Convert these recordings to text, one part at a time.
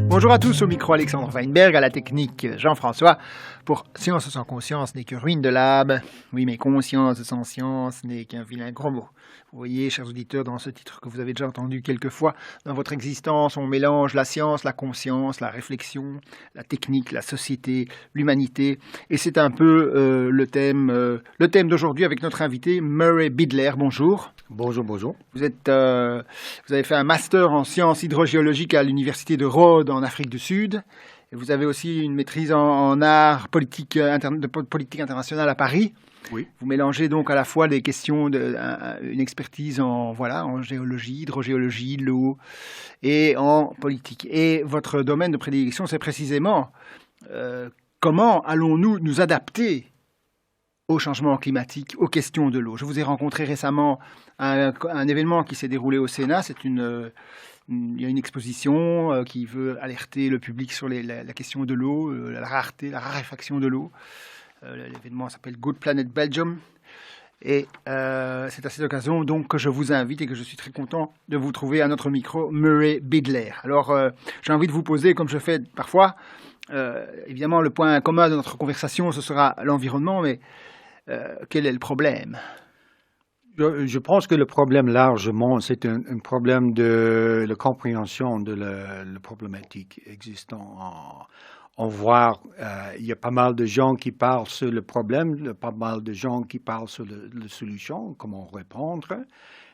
Bonjour à tous, au micro Alexandre Weinberg, à la technique Jean-François, pour Science sans conscience n'est que ruine de l'âme. Oui, mais conscience sans science n'est qu'un vilain gros mot. Vous voyez, chers auditeurs, dans ce titre que vous avez déjà entendu quelques fois, dans votre existence, on mélange la science, la conscience, la réflexion, la technique, la société, l'humanité. Et c'est un peu le thème d'aujourd'hui avec notre invité Murray Bidler. Bonjour. Bonjour, bonjour. Vous avez fait un master en sciences hydrogéologiques à l'université de Rhodes en Afrique du Sud. Et vous avez aussi une maîtrise en art politique internationale à Paris. Oui. Vous mélangez donc à la fois des questions, une expertise en géologie, hydrogéologie, l'eau et en politique. Et votre domaine de prédilection, c'est précisément comment allons-nous nous adapter au changement climatique, aux questions de l'eau. Je vous ai rencontré récemment à un événement qui s'est déroulé au Sénat. Il y a une exposition qui veut alerter le public sur la question de l'eau, la rareté, la raréfaction de l'eau. L'événement s'appelle Good Planet Belgium. Et c'est à cette occasion donc que je vous invite et que je suis très content de vous trouver à notre micro, Murray Bidler. Alors, j'ai envie de vous poser, comme je fais parfois, évidemment, le point commun de notre conversation, ce sera l'environnement, mais quel est le problème ? Je pense que le problème largement, c'est un problème de la compréhension de la problématique existant. On voit, il y a pas mal de gens qui parlent sur le problème, pas mal de gens qui parlent sur la solution, comment répondre.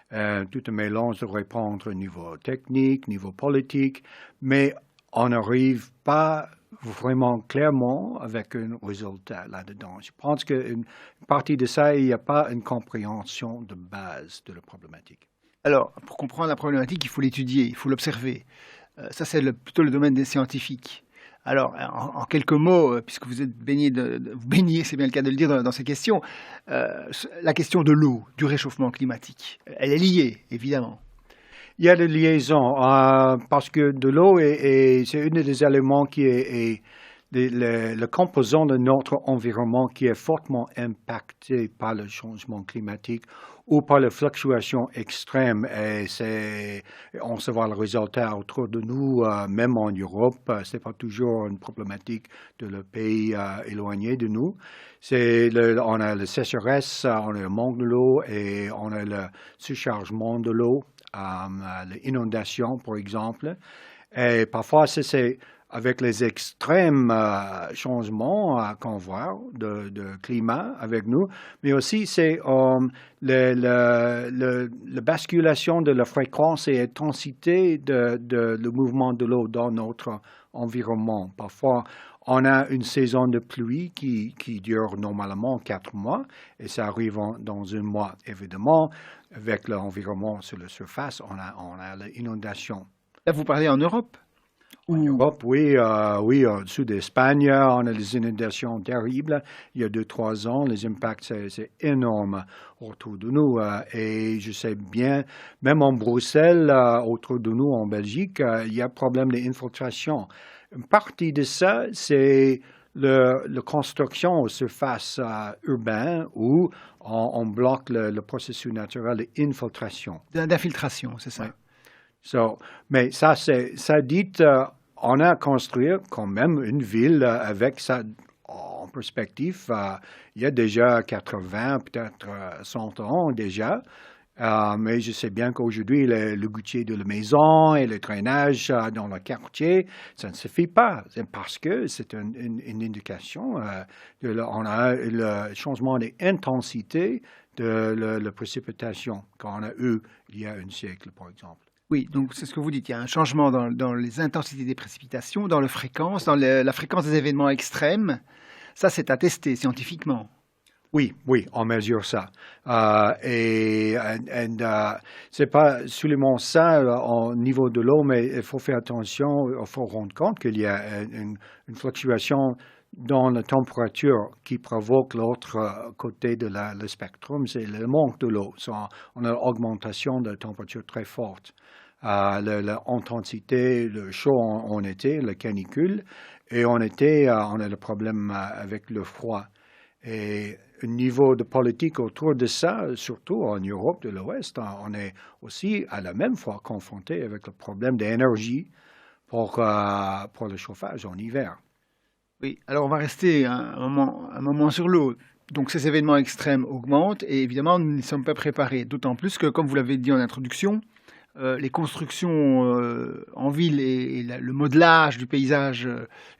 Tout un mélange de répondre au niveau technique, niveau politique, mais on n'arrive pas vraiment clairement avec un résultat là-dedans. Je pense qu'une partie de ça, il n'y a pas une compréhension de base de la problématique. Alors, pour comprendre la problématique, il faut l'étudier, il faut l'observer. Ça, c'est plutôt le domaine des scientifiques. Alors, en quelques mots, puisque vous êtes vous baignez, c'est bien le cas de le dire dans ces questions, la question de l'eau, du réchauffement climatique, elle est liée, évidemment. Il y a des liaisons parce que de l'eau c'est un des éléments qui est le composant de notre environnement qui est fortement impacté par le changement climatique ou par les fluctuations extrêmes. Et on se voit le résultat autour de nous, même en Europe. Ce n'est pas toujours une problématique de le pays éloigné de nous. On a la sécheresse, on a le manque de l'eau et on a le surchargement de l'eau. L'inondation, par exemple. Et parfois, c'est avec les extrêmes changements qu'on voit de climat avec nous, mais aussi c'est la basculation de la fréquence et intensité le mouvement de l'eau dans notre environnement. Parfois, on a une saison de pluie qui dure normalement 4 mois et ça arrive dans un mois. Évidemment, avec l'environnement sur la surface, on a l'inondation. Là, vous parlez en Europe ? En Europe, oui, au-dessus d'Espagne, on a des inondations terribles. Il y a 2-3 ans, les impacts, c'est énorme autour de nous. Et je sais bien, même en Bruxelles, autour de nous, en Belgique, il y a un problème d'infiltration. Une partie de ça, c'est la construction aux surfaces urbaines où on bloque le processus naturel d'infiltration. D'infiltration, c'est ça. Oui. Mais ça dit, on a construit quand même une ville avec ça en perspective. Il y a déjà 80, peut-être 100 ans déjà. Mais je sais bien qu'aujourd'hui, le gouttier de la maison et le drainage dans le quartier, ça ne suffit pas. C'est parce que c'est une indication. On a le changement d'intensité de la précipitation qu'on a eu il y a un siècle, par exemple. Oui, donc c'est ce que vous dites. Il y a un changement dans les intensités des précipitations, dans la fréquence des événements extrêmes. Ça, c'est attesté scientifiquement. Oui, on mesure ça. C'est pas seulement ça au niveau de l'eau, mais il faut faire attention, il faut rendre compte qu'il y a une fluctuation dans la température qui provoque l'autre côté de le spectrum, c'est le manque de l'eau. On a l'augmentation de la température très forte. L'intensité, le chaud en été, la canicule, et en été, on a le problème avec le froid. Et au niveau de politique autour de ça, surtout en Europe de l'Ouest, on est aussi à la même fois confronté avec le problème d'énergie. pour le chauffage en hiver. Oui, alors on va rester un moment sur l'eau. Donc ces événements extrêmes augmentent et évidemment nous n'y sommes pas préparés. D'autant plus que, comme vous l'avez dit en introduction, les constructions en ville et le modelage du paysage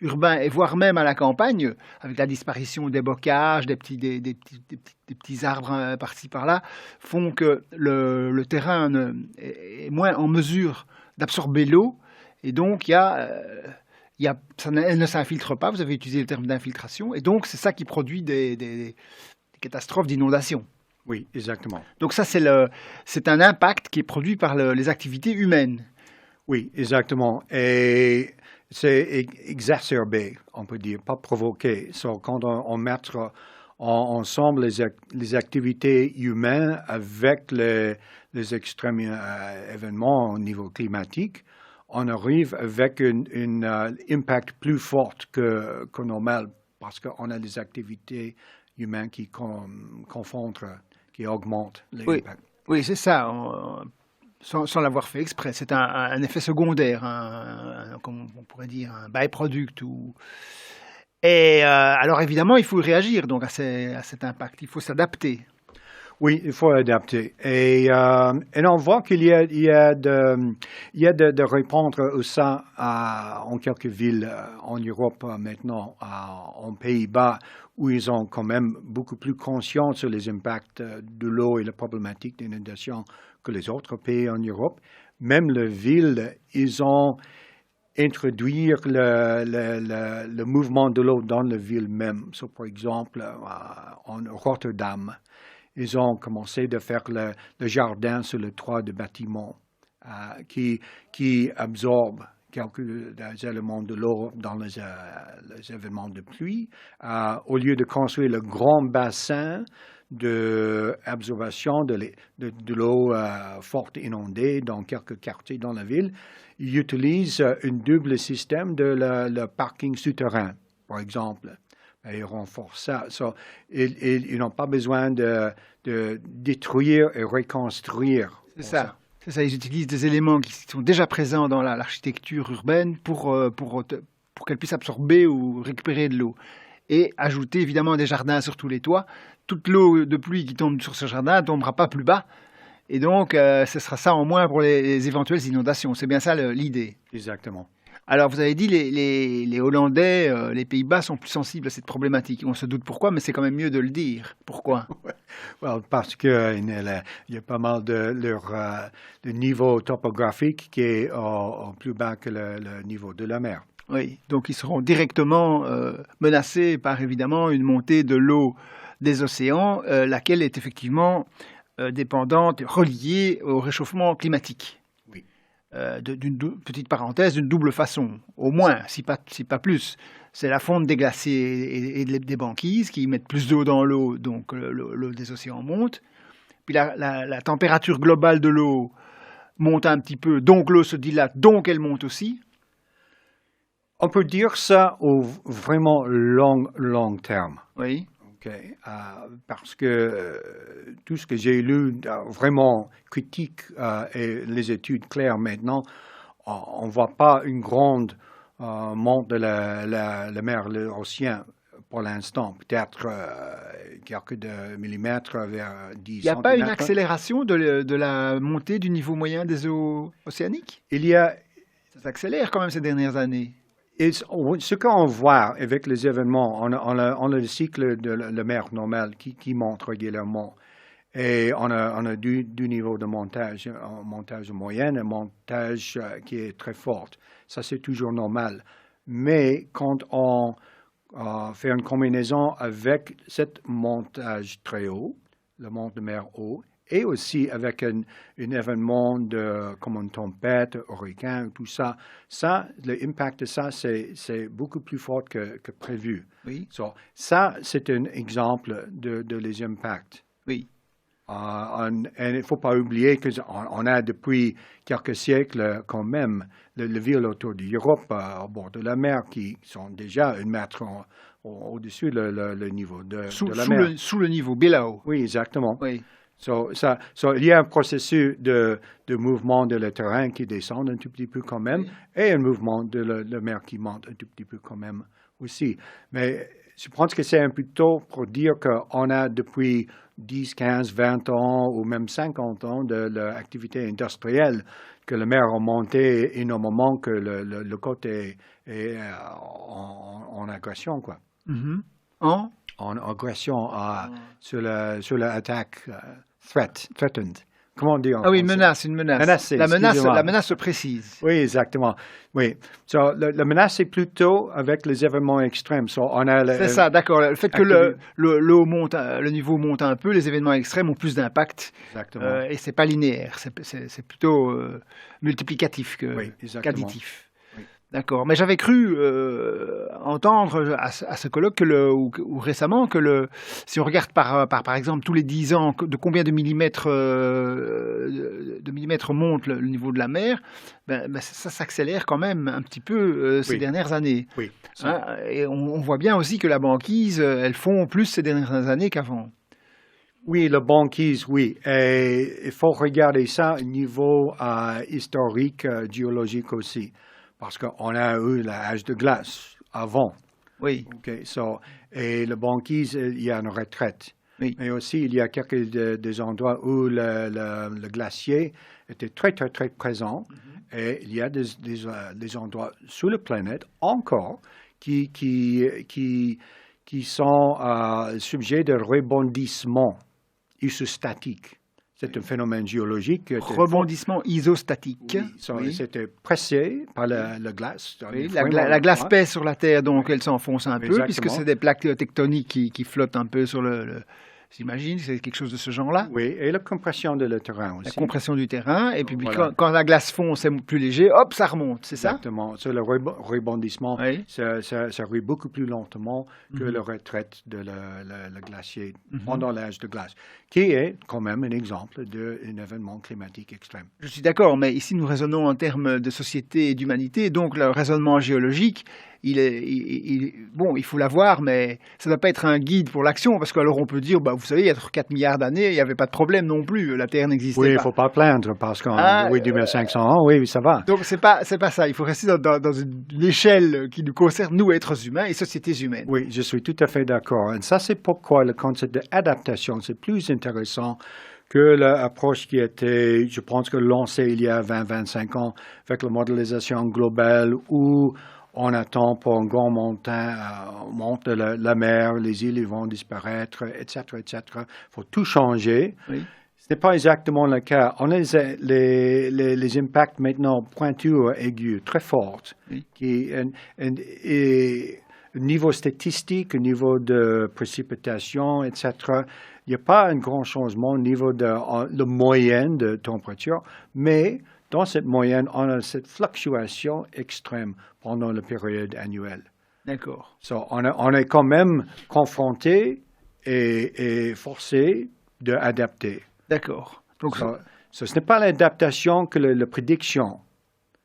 urbain et voire même à la campagne, avec la disparition des bocages, des petits arbres par-ci par-là, font que le terrain est moins en mesure d'absorber l'eau et donc elle ne s'infiltre pas. Vous avez utilisé le terme d'infiltration et donc c'est ça qui produit des catastrophes d'inondation. Oui, exactement. Donc ça, c'est un impact qui est produit par les activités humaines. Oui, exactement. Et c'est exacerbé, on peut dire, pas provoqué. Quand on met ensemble les activités humaines avec les extrêmes événements au niveau climatique, on arrive avec un impact plus fort que normal parce qu'on a des activités humaines qui confondent, qui augmentent l'impact. Oui, c'est ça, sans l'avoir fait exprès. C'est un effet secondaire, comme on pourrait dire, un byproduct. Et alors évidemment, il faut réagir donc, à cet impact, il faut s'adapter. Oui, il faut adapter. Et on voit qu'il y a de répondre à ça en quelques villes en Europe maintenant, en Pays-Bas, où ils ont quand même beaucoup plus conscience sur les impacts de l'eau et la problématique d'inondation que les autres pays en Europe. Même les villes, ils ont introduit le mouvement de l'eau dans la ville même. So, par exemple, en Rotterdam, ils ont commencé à faire le jardin sur le toit de bâtiments qui absorbe quelques des éléments de l'eau dans les événements de pluie. Au lieu de construire le grand bassin d'absorption de l'eau forte inondée dans quelques quartiers dans la ville, ils utilisent un double système de le parking souterrain, par exemple. Et ils renforcent ça. Ils n'ont pas besoin de détruire et reconstruire. C'est ça. C'est ça. Ils utilisent des éléments qui sont déjà présents dans l'architecture urbaine pour qu'elle puisse absorber ou récupérer de l'eau. Et ajouter évidemment des jardins sur tous les toits. Toute l'eau de pluie qui tombe sur ce jardin ne tombera pas plus bas. Et donc, ce sera ça en moins pour les éventuelles inondations. C'est bien ça l'idée. Exactement. Alors, vous avez dit les Hollandais, les Pays-Bas sont plus sensibles à cette problématique. On se doute pourquoi, mais c'est quand même mieux de le dire. Pourquoi? Parce qu'il y a pas mal de niveau topographique qui est plus bas que le niveau de la mer. Oui, donc ils seront directement menacés par évidemment une montée de l'eau des océans, laquelle est effectivement dépendante, reliée au réchauffement climatique. D'une petite parenthèse, d'une double façon, au moins, si pas plus. C'est la fonte des glaciers et des banquises qui mettent plus d'eau dans l'eau, donc l'eau des océans monte. Puis la température globale de l'eau monte un petit peu, donc l'eau se dilate, donc elle monte aussi. On peut dire ça au vraiment long terme. Oui. Okay. Parce que tout ce que j'ai lu vraiment critique et les études claires maintenant, on ne voit pas une grande monte de la mer, l'océan pour l'instant. Peut-être quelques millimètres vers 10 cm. Il n'y a pas une accélération de la montée du niveau moyen des eaux océaniques? Ça s'accélère quand même ces dernières années. Et ce qu'on voit avec les événements, on a le cycle de la mer normale qui monte régulièrement. Et on a du niveau de montage, un montage moyen, un montage qui est très fort. Ça, c'est toujours normal. Mais quand on fait une combinaison avec ce montage très haut, le monte de mer haut, et aussi avec un événement comme une tempête, hurricane, tout ça. L'impact de ça, c'est beaucoup plus fort que prévu. Oui. Ça, c'est un exemple de les impacts. Oui. Et il ne faut pas oublier qu'on a depuis quelques siècles quand même les villes autour de l'Europe, au bord de la mer, qui sont déjà 1 mètre au-dessus le niveau de la mer. Sous le niveau, below. Oui, exactement. Oui. Il y a un processus de mouvement de le terrain qui descend un tout petit peu quand même, et un mouvement de la mer qui monte un tout petit peu quand même aussi. Mais je pense que c'est un peu tôt pour dire qu'on a depuis 10, 15, 20 ans ou même 50 ans de l'activité industrielle, que la mer a monté énormément, que le côté est en agression, quoi. Mhm. En agression sur l'attaque, threatened. Comment dire en Ah oui, français? une menace. La menace se précise. Oui, exactement. Oui. La menace, c'est plutôt avec les événements extrêmes. C'est ça, d'accord. Le fait que le niveau monte un peu, les événements extrêmes ont plus d'impact. Exactement. Et c'est pas linéaire, c'est plutôt multiplicatif qu'additif. Oui. D'accord. Mais j'avais cru entendre à ce colloque ou récemment que si on regarde par exemple tous les 10 ans de combien de millimètres monte le niveau de la mer, ça s'accélère quand même un petit peu ces dernières années. Oui. Et on voit bien aussi que la banquise, elle fond plus ces dernières années qu'avant. Oui, la banquise, oui. Et il faut regarder ça au niveau historique, géologique aussi. Parce qu'on a eu l'âge de glace avant. Oui. Okay, et la banquise, il y a une retraite. Oui. Mais aussi, il y a quelques des endroits où le glacier était très, très, très présent. Mm-hmm. Et il y a des endroits sur la planète encore qui sont sujets de rebondissement isostatique. C'est un phénomène géologique. Rebondissement isostatique. Oui, c'était pressé par la glace. Oui, la glace pèse sur la Terre, donc elle s'enfonce un peu, puisque c'est des plaques tectoniques qui flottent un peu sur j'imagine, c'est quelque chose de ce genre-là. Oui, et la compression de le terrain aussi. La compression du terrain, et puis quand la glace fond, c'est plus léger, hop, ça remonte, c'est ça? Exactement. Le rebondissement, ça arrive beaucoup plus lentement que la retraite de le glacier pendant l'âge de glace, qui est quand même un exemple d'un événement climatique extrême. Je suis d'accord, mais ici nous raisonnons en termes de société et d'humanité, donc le raisonnement géologique, il faut l'avoir, mais ça ne doit pas être un guide pour l'action, parce qu'alors on peut dire, vous savez, il y a 4 milliards d'années, il n'y avait pas de problème non plus, la Terre n'existait pas. Oui, il ne faut pas plaindre, parce qu'en 2500 ans, oui, ça va. Donc c'est pas ça, il faut rester dans une échelle qui nous concerne, nous, êtres humains et sociétés humaines. Oui, je suis tout à fait d'accord. Et ça, c'est pourquoi le concept d'adaptation, c'est plus intéressant que l'approche qui était, je pense, lancée il y a 20-25 ans avec la modélisation globale où on attend pour un grand monte de la mer, les îles vont disparaître, etc., etc. Il faut tout changer. Oui. Ce n'est pas exactement le cas. On a les impacts maintenant pointus, aigus, très forts, qui au niveau statistique, au niveau de précipitation, etc., il n'y a pas un grand changement au niveau de la moyenne de température, mais dans cette moyenne, on a cette fluctuation extrême pendant la période annuelle. D'accord. On est quand même confronté et forcé d'adapter. D'accord. Donc, ce n'est pas l'adaptation que la prédiction,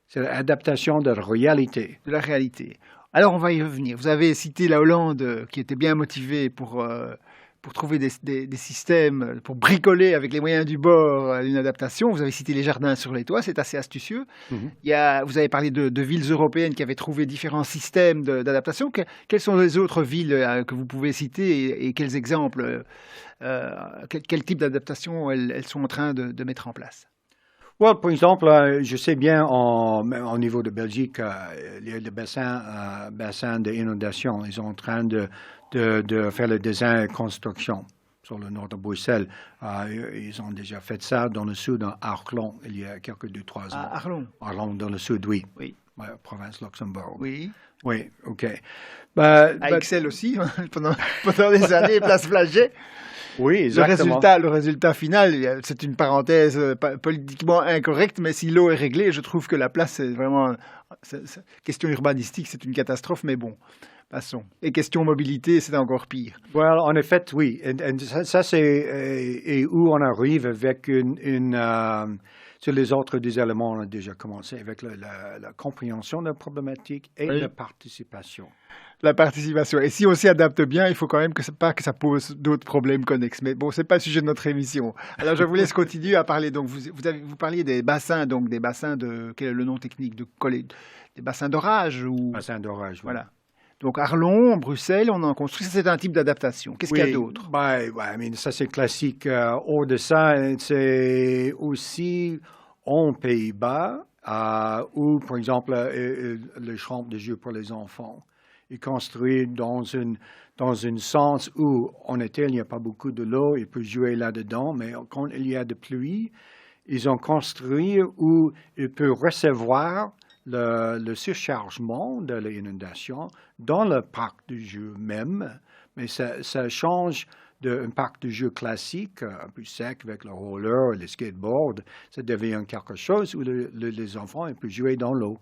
c'est l'adaptation de la réalité. De la réalité. Alors, on va y revenir. Vous avez cité la Hollande qui était bien motivée pour trouver des systèmes, pour bricoler avec les moyens du bord une adaptation. Vous avez cité les jardins sur les toits, c'est assez astucieux. Mm-hmm. Vous avez parlé de villes européennes qui avaient trouvé différents systèmes d'adaptation. Quelles sont les autres villes que vous pouvez citer et quels exemples, quel type d'adaptation elles sont en train de mettre en place? Par exemple, je sais bien au niveau de Belgique, il y a le bassin d'inondation. Ils sont en train de faire le design et construction sur le nord de Bruxelles. Ils ont déjà fait ça dans le sud, à Arlon, il y a quelques 2-3 ans. Arlon? Arlon, dans le sud, oui. Oui. Province Luxembourg. Oui. Oui, OK. À Excel aussi, pendant des années, place Flagey. Oui, exactement. Le résultat final, c'est une parenthèse politiquement incorrecte, mais si l'eau est réglée, je trouve que la place, c'est vraiment... question urbanistique, c'est une catastrophe, mais bon, passons. Et question mobilité, c'est encore pire. En effet, oui. Et ça c'est où on arrive avec sur les autres des éléments, on a déjà commencé avec la compréhension de la problématique et Oui. la participation. La participation. Et si on s'y adapte bien, il faut quand même que ça pose d'autres problèmes connexes. Mais bon, c'est pas le sujet de notre émission. Alors, je vous laisse continuer à parler. Donc, vous parliez des bassins, quel est le nom technique des bassins d'orage ou Bassin d'orage, oui. voilà. Donc, Arlon, Bruxelles, on en construit. Ça, c'est un type d'adaptation. Qu'est-ce qu'il y a d'autre? Ça c'est classique. Hors de ça, c'est aussi en Pays-Bas, où, par exemple, les chambres de jeu pour les enfants est construit dans un sens où, en été, il n'y a pas beaucoup de l'eau, il peut jouer là-dedans, mais quand il y a de pluie, ils ont construit où il peut recevoir le surchargement de l'inondation dans le parc de jeu même, mais ça change d'un parc de jeu classique, un peu sec avec le roller, le skateboard, ça devient quelque chose où les enfants ils peuvent jouer dans l'eau.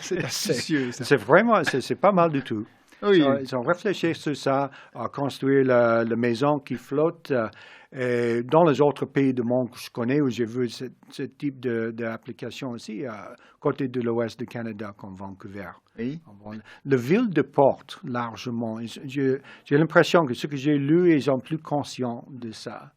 C'est astucieux, ça. C'est vraiment, c'est pas mal du tout. Oui. Ils ont réfléchi sur ça, à construire la maison qui flotte. Et dans les autres pays du monde que je connais, où j'ai vu ce type d'application aussi, côté de l'ouest du Canada, comme Vancouver. Oui. La ville de Porte, largement. J'ai l'impression que ce que j'ai lu, ils sont plus conscients de ça.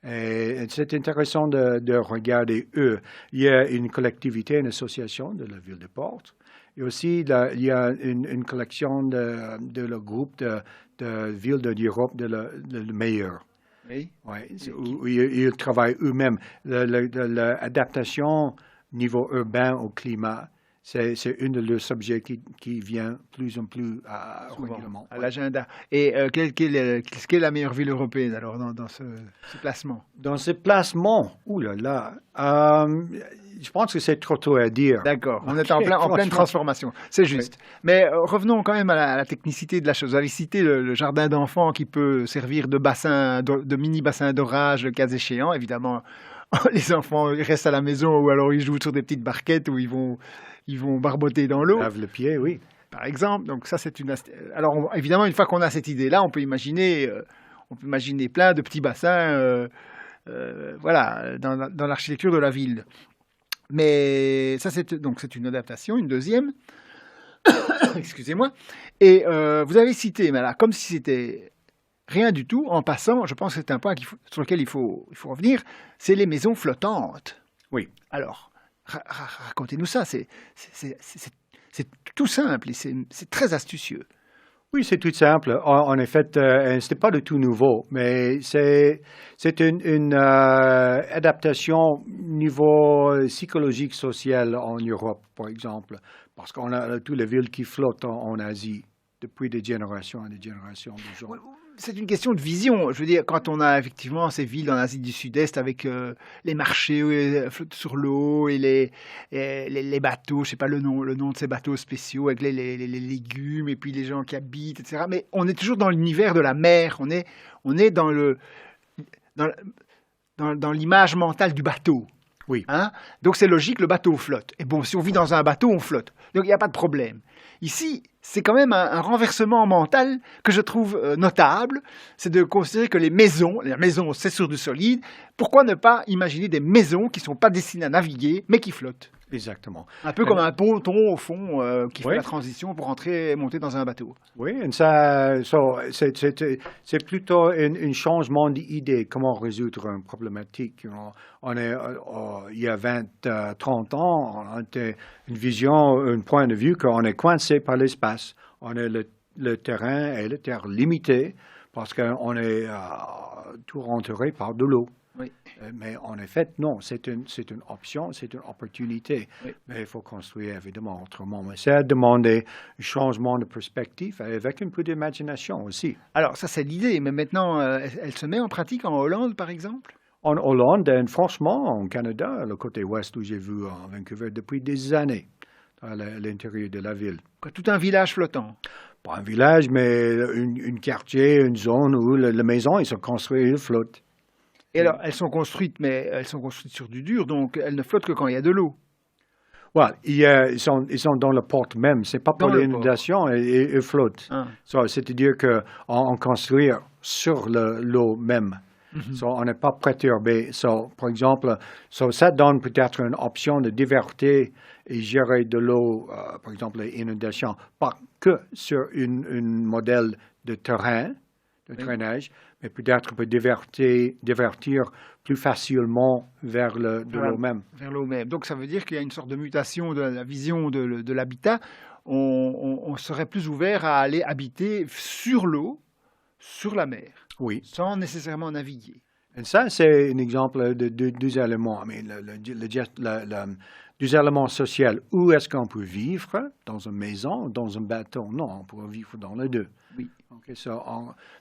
Et c'est intéressant de regarder eux. Il y a une collectivité, une association de la ville de Porte. Et aussi, il y a une collection de le groupe de villes d'Europe de le meilleur. Oui. Ouais, où ils travaillent eux-mêmes. L'adaptation niveau urbain au climat, c'est une de leurs subjets qui vient plus en plus régulièrement. À l'agenda. Et qu'est-ce qu'est la meilleure ville européenne alors dans ce placement? Dans ce placement, je pense que c'est trop tôt à dire. D'accord, on est en pleine transformation, c'est juste. Oui. Mais revenons quand même à la technicité de la chose. Vous avez cité le jardin d'enfants qui peut servir de mini-bassin d'orage, le cas échéant. Évidemment, les enfants ils restent à la maison ou alors ils jouent sur des petites barquettes où ils vont barboter dans l'eau. Lave le pied, oui. Par exemple, donc ça c'est une... Alors évidemment, une fois qu'on a cette idée-là, on peut imaginer plein de petits bassins dans l'architecture de la ville. Mais ça, c'est une adaptation, une deuxième. Excusez-moi. Et vous avez cité, mais là, comme si c'était rien du tout, en passant, je pense que c'est un point sur lequel il faut revenir, c'est les maisons flottantes. Oui. Alors, racontez-nous ça. C'est tout simple et c'est très astucieux. Oui, c'est tout simple. En effet, ce n'est pas du tout nouveau, mais c'est une adaptation niveau psychologique, social en Europe, par exemple, parce qu'on a toutes les villes qui flottent en Asie depuis des générations et des générations de gens. C'est une question de vision. Je veux dire, quand on a effectivement ces villes en Asie du Sud-Est avec les marchés sur l'eau et les bateaux, je ne sais pas le nom de ces bateaux spéciaux avec les légumes et puis les gens qui habitent, etc. Mais on est toujours dans l'univers de la mer. On est dans l'image mentale du bateau. Oui. Hein? Donc c'est logique, le bateau flotte. Et bon, si on vit dans un bateau, on flotte. Donc il n'y a pas de problème. Ici, c'est quand même un renversement mental que je trouve notable. C'est de considérer que les maisons, c'est sur du solide. Pourquoi ne pas imaginer des maisons qui ne sont pas destinées à naviguer, mais qui flottent? Exactement. Un peu comme un ponton, au fond, qui fait la transition pour entrer et monter dans un bateau. Oui, c'est plutôt un changement d'idée, comment résoudre une problématique. Il y a 20, 30 ans, on a une vision, un point de vue qu'on est coincé par l'espace. On a le terrain et la terre limité parce qu'on est tout entouré par de l'eau. Oui. Mais en effet, non, c'est une option, c'est une opportunité. Oui. Mais il faut construire évidemment autrement. Mais ça demande un changement de perspective avec un peu d'imagination aussi. Alors ça c'est l'idée, mais maintenant elle se met en pratique en Hollande par exemple? En Hollande et franchement en Canada, le côté ouest où j'ai vu en Vancouver depuis des années, à l'intérieur de la ville. Tout un village flottant? Pas un village, mais un quartier, une zone où les maisons ils sont construites, ils flottent. Et alors, elles sont construites sur du dur, donc elles ne flottent que quand il y a de l'eau. Ouais, ils sont dans la porte même. C'est pas pour l'inondation, ils flottent. Ah. C'est-à-dire qu'on construit sur l'eau même. So, on n'est pas perturbé. So, par exemple, ça donne peut-être une option de divertir et gérer de l'eau, par exemple les inondations, pas que sur un modèle de terrain, de drainage, mais peut-être peut divertir plus facilement vers de l'eau même. Vers l'eau même. Donc ça veut dire qu'il y a une sorte de mutation de la vision de l'habitat. On serait plus ouvert à aller habiter sur l'eau, sur la mer, Oui. sans nécessairement naviguer. Et ça, c'est un exemple de deux éléments. Deux éléments sociaux. Où est-ce qu'on peut vivre? Dans une maison, dans un bateau? Non, on peut vivre dans les deux. Oui. Okay,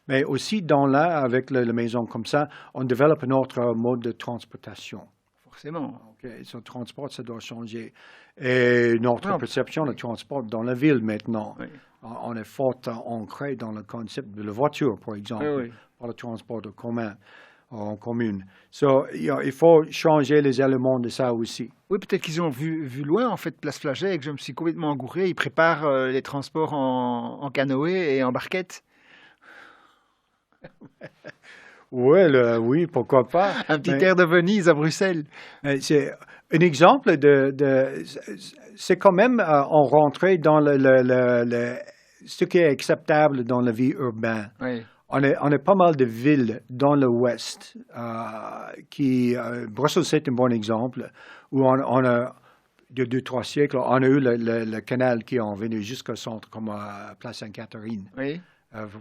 mais aussi avec la maison comme ça, on développe un autre mode de transportation. Forcément. Okay, le transport, ça doit changer. Et notre perception de transport dans la ville maintenant, on est fort ancré dans le concept de la voiture, par exemple, pour le transport en commune. So, il faut changer les éléments de ça aussi. Oui, peut-être qu'ils ont vu loin, en fait, Place Flaget, et que je me suis complètement engouré. Ils préparent les transports en canoë et en barquette. Oui, pourquoi pas. Un petit air de Venise à Bruxelles. C'est un exemple c'est quand même on rentrait dans ce qui est acceptable dans la vie urbaine. Oui. On a pas mal de villes dans l'Ouest Bruxelles, c'est un bon exemple, où on a, de 2-3 siècles, on a eu le canal qui est venu jusqu'au centre, comme à Place Sainte-Catherine. Oui.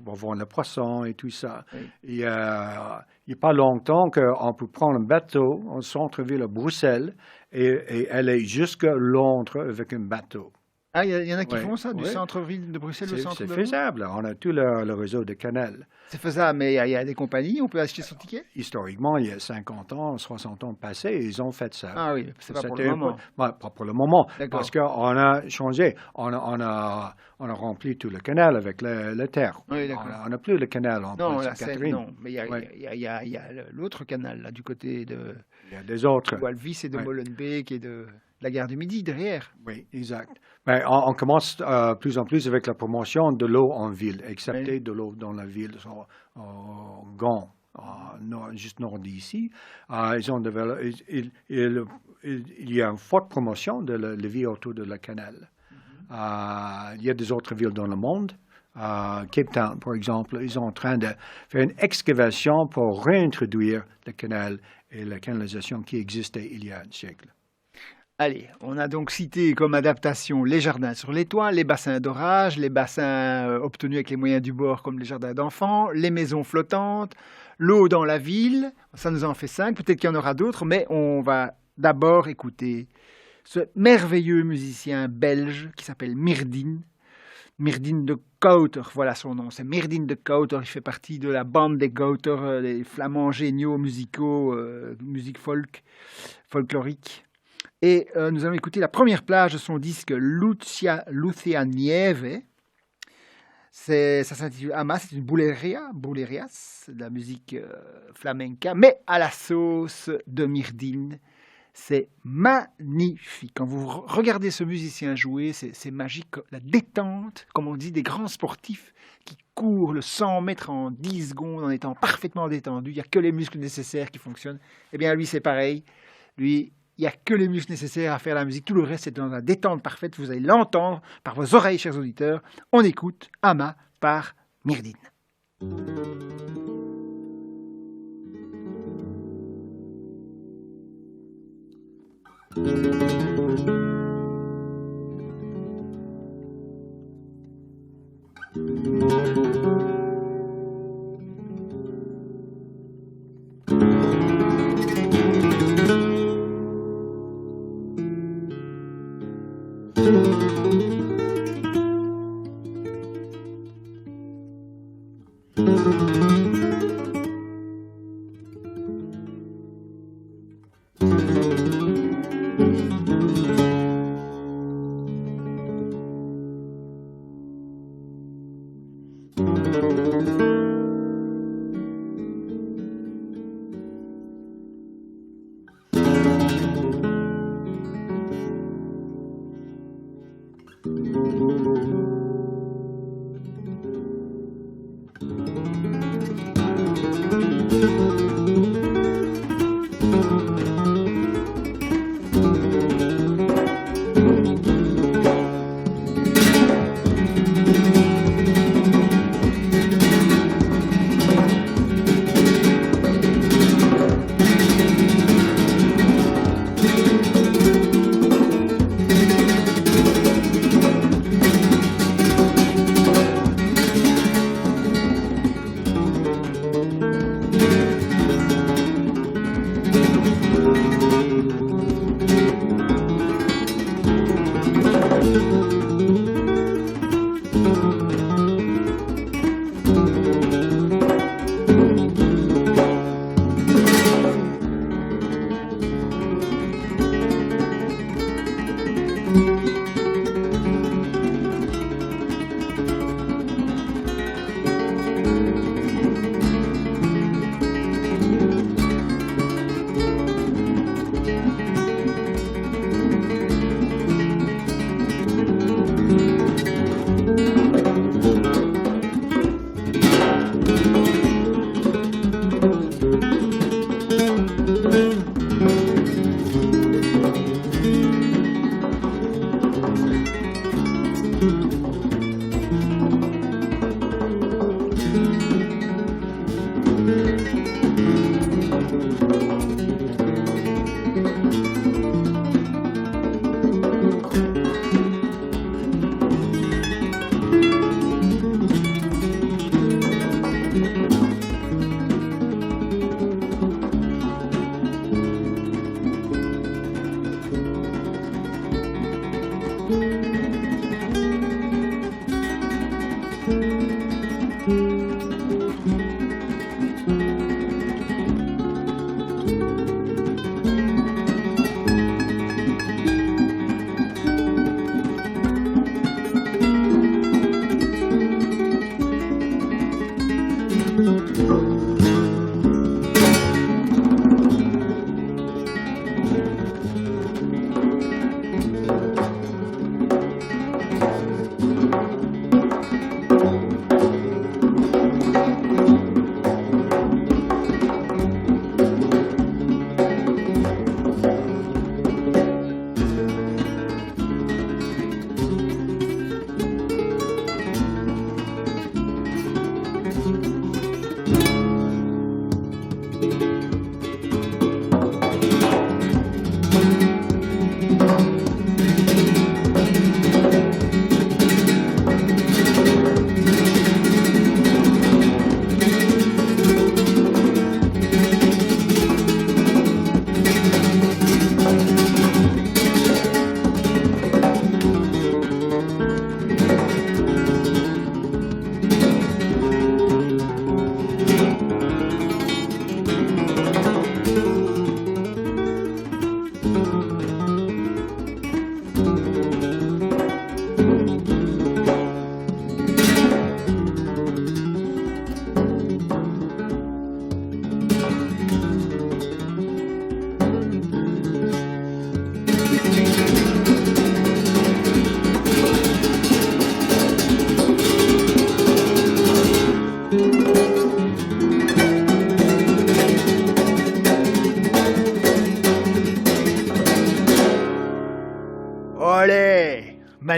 Pour voir le poisson et tout ça. Oui. Il n'y a pas longtemps qu'on peut prendre un bateau au centre-ville de Bruxelles et aller jusqu'à Londres avec un bateau. Ah, il y en a qui font ça, du centre-ville de Bruxelles au centre de Londres? C'est faisable. On a tout le réseau de canal. C'est faisable, mais il y a des compagnies, on peut acheter son ticket? Historiquement, il y a 50 ans, 60 ans passés, ils ont fait ça. Ah oui, c'est pas pour le moment. Pas pour le moment, D'accord. parce qu'on a changé. On a rempli tout le canal avec la terre. Oui, d'accord. On n'a plus le canal en Non, Place la Seine, Sainte-Catherine. non. Mais il y a l'autre canal, là, du côté de Il y a des autres. Walvis et de Molenbeek et de la gare du Midi, derrière. Oui, exact. Mais on commence plus en plus avec la promotion de l'eau en ville, excepté de l'eau dans la ville, au Gand, juste nord d'ici. Ils ont développé, il y a une forte promotion de la vie autour de la canal. Il y a des autres villes dans le monde. Cape Town, par exemple, ils sont en train de faire une excavation pour réintroduire le canal et la canalisation qui existait il y a un siècle. Allez, on a donc cité comme adaptation les jardins sur les toits, les bassins d'orage, les bassins obtenus avec les moyens du bord comme les jardins d'enfants, les maisons flottantes, l'eau dans la ville. Ça nous en fait 5, peut-être qu'il y en aura d'autres, mais on va d'abord écouter ce merveilleux musicien belge qui s'appelle Myrdine. Myrdine de Kouter, voilà son nom, c'est Myrdine de Kouter, il fait partie de la bande des Kouter, des flamands géniaux musicaux, musique folklorique. Et nous allons écouter la première plage de son disque Lucia Nieve. Ça s'intitule Ama, c'est une boulerias, de la musique flamenca, mais à la sauce de Myrdine. C'est magnifique. Quand vous regardez ce musicien jouer, c'est magique. La détente, comme on dit, des grands sportifs qui courent le 100 mètres en 10 secondes en étant parfaitement détendus. Il n'y a que les muscles nécessaires qui fonctionnent. Eh bien, lui, c'est pareil. Lui, il n'y a que les muscles nécessaires à faire la musique. Tout le reste, c'est dans la détente parfaite. Vous allez l'entendre par vos oreilles, chers auditeurs. On écoute Ama par Myrdine.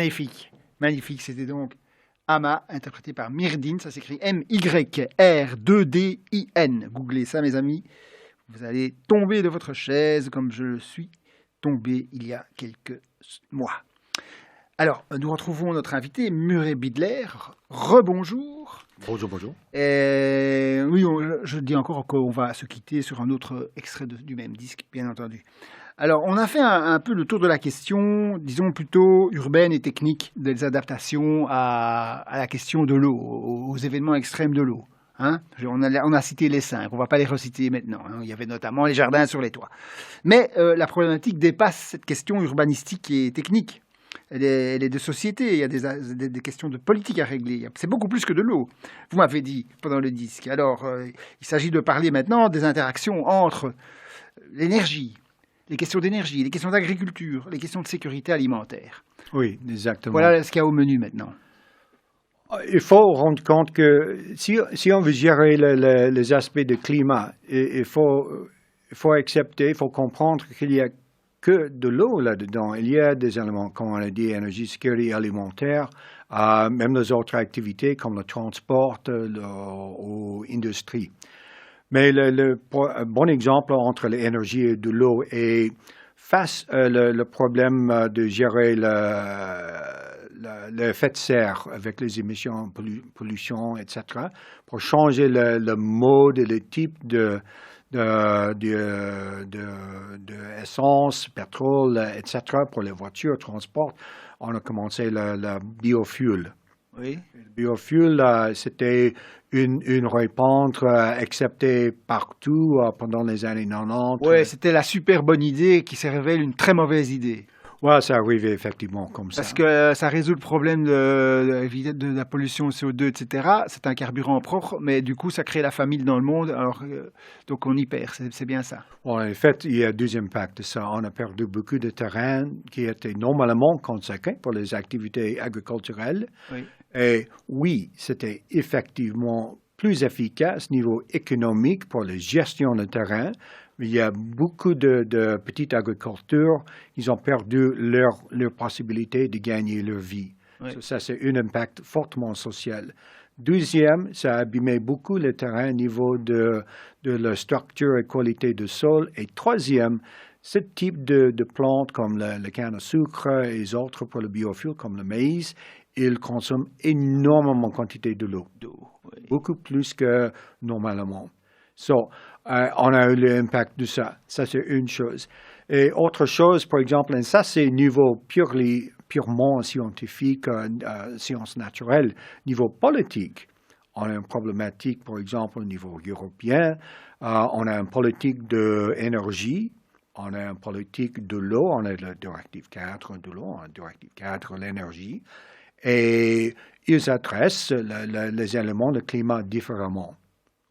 Magnifique, magnifique. C'était donc Ama, interprété par Myrdin. Ça s'écrit M-Y-R-2-D-I-N. Googlez ça, mes amis. Vous allez tomber de votre chaise comme je le suis tombé il y a quelques mois. Alors, nous retrouvons notre invité, Murray Bidler. Rebonjour. Bonjour, bonjour. Oui, je dis encore qu'on va se quitter sur un autre extrait du même disque, bien entendu. Alors, on a fait un peu le tour de la question, disons plutôt urbaine et technique des adaptations à la question de l'eau, aux événements extrêmes de l'eau. Hein, on a cité les 5, on ne va pas les reciter maintenant. Hein. Il y avait notamment les jardins sur les toits. Mais la problématique dépasse cette question urbanistique et technique. Elle est de société, il y a des questions de politique à régler. C'est beaucoup plus que de l'eau, vous m'avez dit pendant le disque. Alors, il s'agit de parler maintenant des interactions entre l'énergie, les questions d'énergie, les questions d'agriculture, les questions de sécurité alimentaire. Oui, exactement. Voilà ce qu'il y a au menu maintenant. Il faut rendre compte que si on veut gérer les aspects du climat, il faut accepter, il faut comprendre qu'il y a que de l'eau là-dedans. Il y a des éléments, comme on a dit, énergie, sécurité alimentaire, même les autres activités comme le transport ou l'industrie. Mais le bon exemple entre l'énergie et de l'eau est face le problème de gérer l'effet de serre avec les émissions, pollution, etc., pour changer le mode et le type de essence, pétrole, etc. pour les voitures, transport, on a commencé le biofuel. Oui. Le biofuel, c'était une réponse acceptée partout pendant les années 90. Oui, c'était la super bonne idée qui s'est révélée une très mauvaise idée. Oui, ça arrivait effectivement comme ça. Parce que ça résout le problème de la pollution CO2, etc. C'est un carburant propre, mais du coup, ça crée la famine dans le monde. Alors, donc, on y perd. C'est bien ça. Bon, en fait, il y a deux impacts de ça. On a perdu beaucoup de terrain qui était normalement consacré pour les activités agriculturelles. Oui. Et oui, c'était effectivement plus efficace niveau économique pour la gestion de terrain. Il y a beaucoup de petites agricultures qui ont perdu leur possibilité de gagner leur vie. Oui. Ça, c'est un impact fortement social. Deuxième, ça a abîmé beaucoup le terrain au niveau de la structure et qualité du sol. Et troisième, ce type de plantes comme le canne à sucre et les autres pour le biofuel comme le maïs, ils consomment énormément de quantité de l'eau. Oui. Beaucoup plus que normalement. So, on a eu l'impact de ça. Ça, c'est une chose. Et autre chose, par exemple, et ça, c'est niveau purement scientifique, sciences naturelles. Niveau politique, on a une problématique, par exemple, au niveau européen. On a une politique d'énergie. On a une politique de l'eau. On a la directive 4 de l'eau, on a la directive 4 de l'énergie. Et ils adressent les éléments de climat différemment.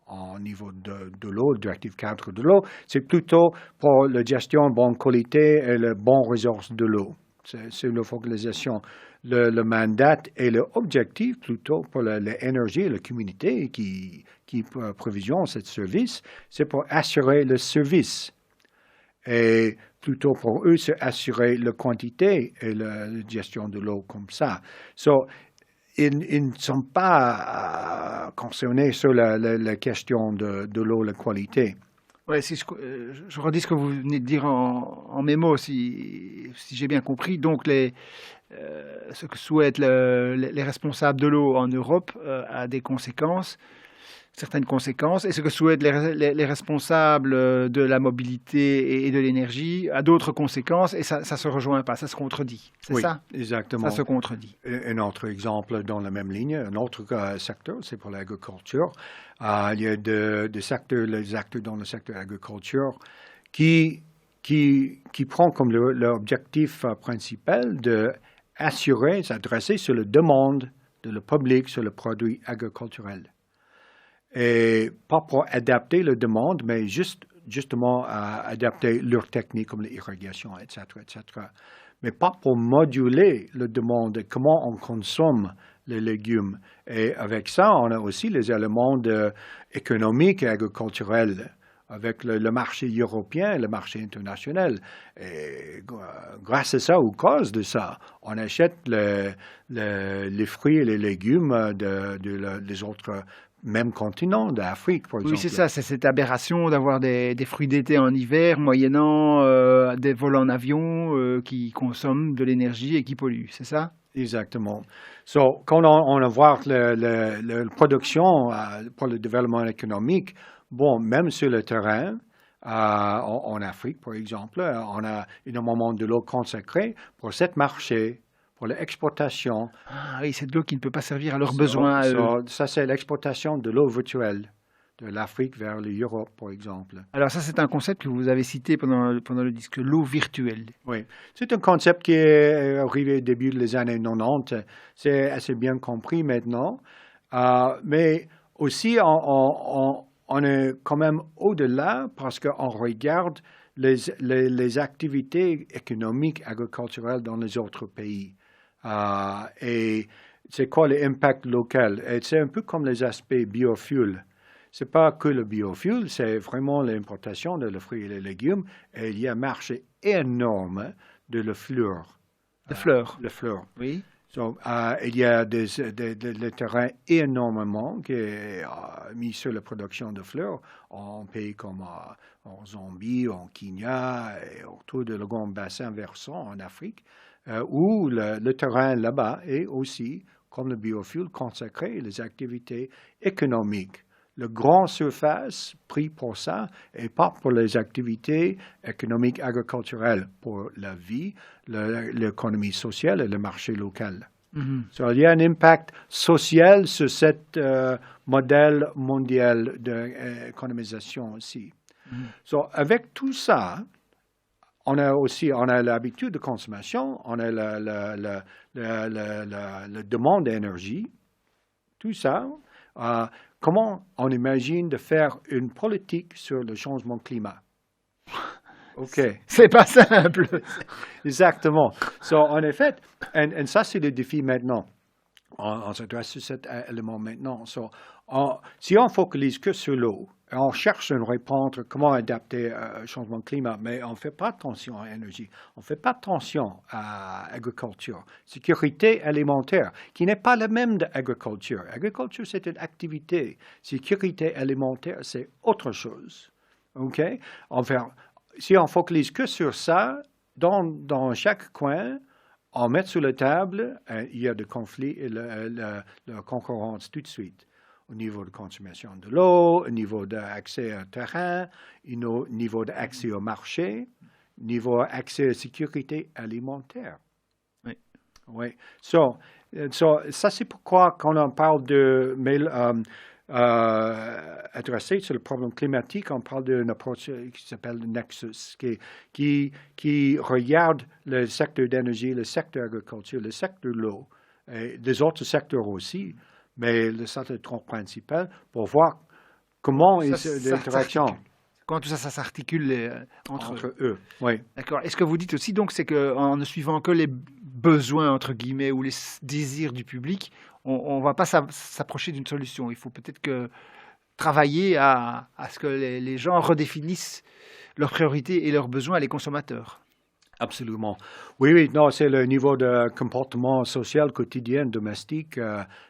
Au niveau de l'eau, directive 4 de l'eau, c'est plutôt pour la gestion de bonne qualité et la bonne ressource de l'eau. C'est la focalisation. Le mandat et l'objectif plutôt pour l'énergie et la communauté qui provisionne ce service, c'est pour assurer le service. Et plutôt pour eux, c'est assurer la quantité et la gestion de l'eau comme ça. So, ils ne sont pas concernés sur la question de l'eau, la qualité. Ouais, si je redis ce que vous venez de dire en mes mots, si j'ai bien compris. Donc, ce que souhaitent les responsables de l'eau en Europe a des conséquences, certaines conséquences, et ce que souhaitent les responsables de la mobilité et de l'énergie a d'autres conséquences, et ça se rejoint pas, ça se contredit. C'est oui, ça? Exactement. Ça se contredit. Un autre exemple dans la même ligne, un autre secteur, c'est pour l'agriculture. Il y a les acteurs dans le secteur agriculture qui prend comme l'objectif principal d'assurer, s'adresser sur la demande de le public sur le produit agriculturel. Et pas pour adapter la demande, mais justement adapter leurs techniques comme l'irrigation, etc., etc. Mais pas pour moduler la demande, comment on consomme les légumes. Et avec ça, on a aussi les éléments économiques et agriculturels. avec le marché européen, le marché international. Et grâce à ça, ou cause de ça, on achète les fruits et les légumes des autres mêmes continents, d'Afrique, par Oui, exemple. c'est ça, c'est cette aberration d'avoir des fruits d'été en hiver, moyennant des vols en avion qui consomment de l'énergie et qui polluent, c'est ça? Exactement. So, quand on voit la production pour le développement économique, bon, même sur le terrain, en Afrique, par exemple, on a énormément de l'eau consacrée pour ce marché, pour l'exportation. Ah oui, c'est de l'eau qui ne peut pas servir à leurs besoins à eux. Ça, c'est l'exportation de l'eau virtuelle de l'Afrique vers l'Europe, par exemple. Alors ça, c'est un concept que vous avez cité pendant le disque, l'eau virtuelle. Oui, c'est un concept qui est arrivé au début des années 90. C'est assez bien compris maintenant. Mais aussi, on est quand même au-delà parce qu'on regarde les activités économiques, agriculturelles dans les autres pays. Et c'est quoi l'impact local? Et c'est un peu comme les aspects biofuel. C'est pas que le biofuel, c'est vraiment l'importation de les fruits et les légumes. Et il y a un marché énorme de le fleur. De fleurs. Le fleur. Oui. So, il y a des terrains énormément qui est mis sur la production de fleurs en pays comme en Zambie, en Kenya, et autour de le grand bassin versant en Afrique, où le terrain là-bas est aussi, comme le biofuel, consacré les activités économiques. Le grand surface pris pour ça et pas pour les activités économiques agriculturelles, pour la vie, l'économie sociale et le marché local. So, il y a un impact social sur ce modèle mondial d'économisation aussi. So, avec tout ça, on a l'habitude de consommation, on a la demande d'énergie, tout ça. Comment on imagine de faire une politique sur le changement climat? OK. C'est pas simple. Exactement. So, en effet, et ça, c'est le défi maintenant. On s'adresse sur cet élément maintenant. So, si on focalise que sur l'eau, on cherche une réponse comment adapter au changement climat, mais on ne fait pas attention à l'énergie, on ne fait pas attention à l'agriculture, sécurité alimentaire, qui n'est pas la même de l'agriculture. L'agriculture, c'est une activité. Sécurité alimentaire, c'est autre chose. OK? Si on focalise que sur ça, dans chaque coin, on met sur la table, il y a des conflits et la concurrence tout de suite. Au niveau de consommation de l'eau, au niveau d'accès au terrain, au niveau d'accès au marché, au niveau d'accès à la sécurité alimentaire. Oui. Oui. So, ça, c'est pourquoi quand on parle de adresser sur le problème climatique, on parle d'une approche qui s'appelle le Nexus, qui regarde le secteur d'énergie, le secteur agriculture, le secteur de l'eau, et des autres secteurs aussi, mais ça, c'est le tronc principal pour voir comment l'interaction. Comment tout ça s'articule entre eux. Oui. D'accord. Et ce que vous dites aussi, donc, c'est qu'en ne suivant que les besoins, entre guillemets, ou les désirs du public, on ne va pas s'approcher d'une solution. Il faut peut-être travailler à ce que les gens redéfinissent leurs priorités et leurs besoins, les consommateurs. Absolument. Oui, non, c'est le niveau de comportement social quotidien, domestique,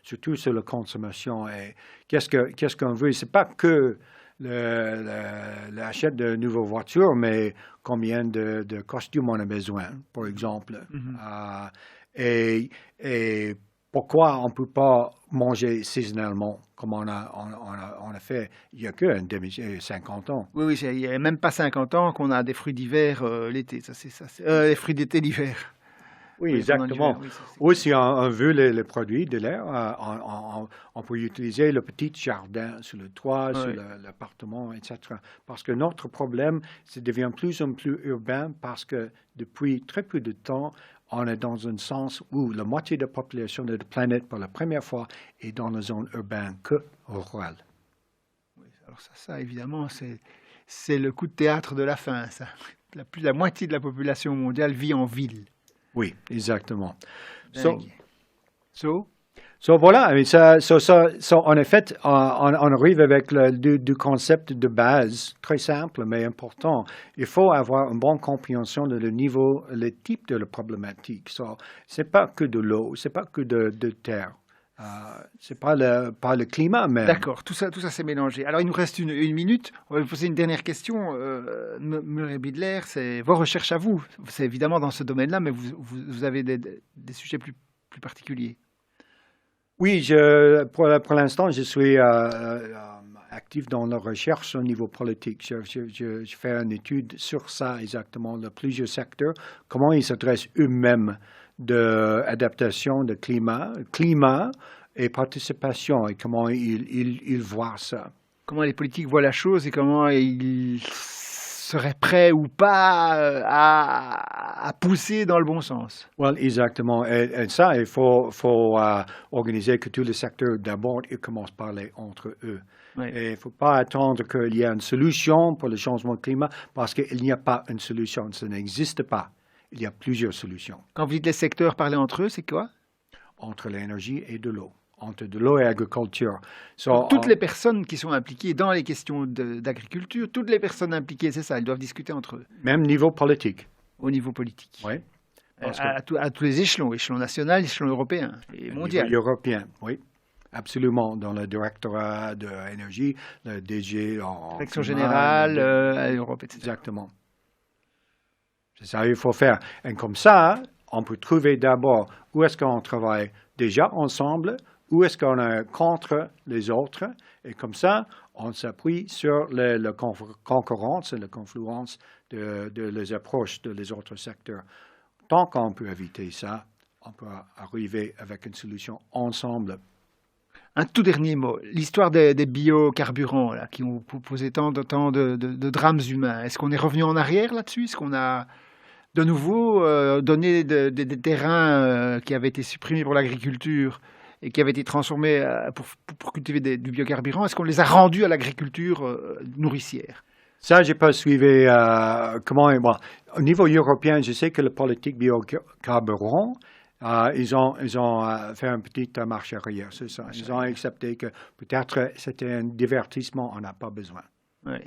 surtout sur la consommation. Et qu'est-ce qu'on veut? C'est pas que l'achat de nouvelles voitures, mais combien de costumes on a besoin, par exemple. Et pourquoi on ne peut pas manger saisonnalement comme on a fait il y a que 50 ans. Oui, il n'y a même pas 50 ans qu'on a des fruits d'hiver l'été. Les fruits d'été l'hiver. Oui, exactement. Oui, si on veut les produits de l'air, on peut utiliser le petit jardin sur le toit, sur l'appartement, etc. Parce que notre problème, ça devient plus en plus urbain parce que depuis très peu de temps, on est dans un sens où la moitié de la population de la planète, pour la première fois, est dans la zone urbaine que rurale. Oui, alors ça évidemment, c'est le coup de théâtre de la fin, ça. Plus de la moitié de la population mondiale vit en ville. Oui, exactement. Voilà, mais en effet, on arrive avec du concept de base, très simple mais important. Il faut avoir une bonne compréhension de le niveau, le type de la problématique. C'est pas que de l'eau, c'est pas que de terre. C'est pas le climat même. D'accord, tout ça s'est mélangé. Alors, il nous reste une minute. On va vous poser une dernière question. Murray Bidler, c'est vos recherches à vous. C'est évidemment dans ce domaine-là, mais vous avez des sujets plus particuliers. Oui, pour l'instant, je suis actif dans la recherche au niveau politique. Je fais une étude sur ça exactement, de plusieurs secteurs, comment ils s'adressent eux-mêmes d'adaptation de climat et participation, et comment ils voient ça. Comment les politiques voient la chose et comment ils seraient prêts ou pas à pousser dans le bon sens. Well, exactement. Et ça, il faut organiser que tous les secteurs, d'abord, ils commencent à parler entre eux. Oui. Et il ne faut pas attendre qu'il y ait une solution pour le changement de climat, parce qu'il n'y a pas une solution. Ça n'existe pas. Il y a plusieurs solutions. Quand vous dites les secteurs parler entre eux, c'est quoi? Entre l'énergie et de l'eau. Entre de l'eau et l'agriculture. Toutes les personnes qui sont impliquées dans les questions d'agriculture, toutes les personnes impliquées, c'est ça, elles doivent discuter entre eux. Même niveau politique. Au niveau politique. Oui. À tous les échelons, échelon national, échelon européen et mondial. Européen, oui. Absolument, dans le directorat de l'énergie, le DG en Direction générale, à l'Europe, etc. Exactement. C'est ça qu'il faut faire. Et comme ça, on peut trouver d'abord où est-ce qu'on travaille déjà ensemble, où est-ce qu'on est contre les autres, et comme ça, on s'appuie sur la concurrence et la confluence de les approches de les autres secteurs. Tant qu'on peut éviter ça, on peut arriver avec une solution ensemble. Un tout dernier mot, l'histoire des biocarburants là, qui ont posé tant de drames humains. Est-ce qu'on est revenu en arrière là-dessus? Est-ce qu'on a de nouveau donné des terrains qui avaient été supprimés pour l'agriculture et qui avaient été transformés pour cultiver du biocarburant? Est-ce qu'on les a rendus à l'agriculture nourricière? Ça, je n'ai pas suivi comment. Au niveau européen, je sais que la politique biocarburant, ils ont fait un petit marche arrière, c'est ça. Ils ont accepté que peut-être c'était un divertissement, on n'a pas besoin. Oui.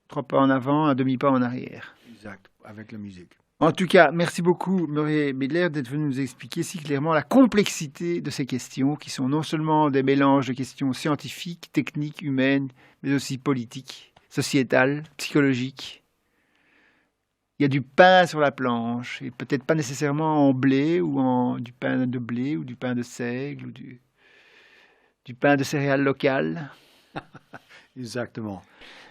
3 pas en avant, un demi-pas en arrière. Exact, avec la musique. En tout cas, merci beaucoup, Murray Bidler, d'être venu nous expliquer si clairement la complexité de ces questions, qui sont non seulement des mélanges de questions scientifiques, techniques, humaines, mais aussi politiques, sociétales, psychologiques. Il y a du pain sur la planche, et peut-être pas nécessairement en blé, ou du pain de blé, ou du pain de seigle, ou du pain de céréales locales. Exactement.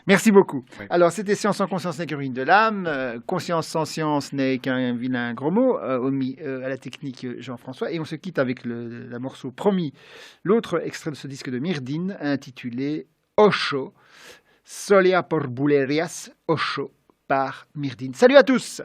Merci beaucoup. Oui. Alors, c'était Science sans conscience n'est que ruine de l'âme. Conscience sans science n'est qu'un vilain gros mot. Omis à la technique Jean-François. Et on se quitte avec la morceau promis. L'autre extrait de ce disque de Myrdine, intitulé Osho. Solea por Bulerias, Osho, par Myrdine. Salut à tous!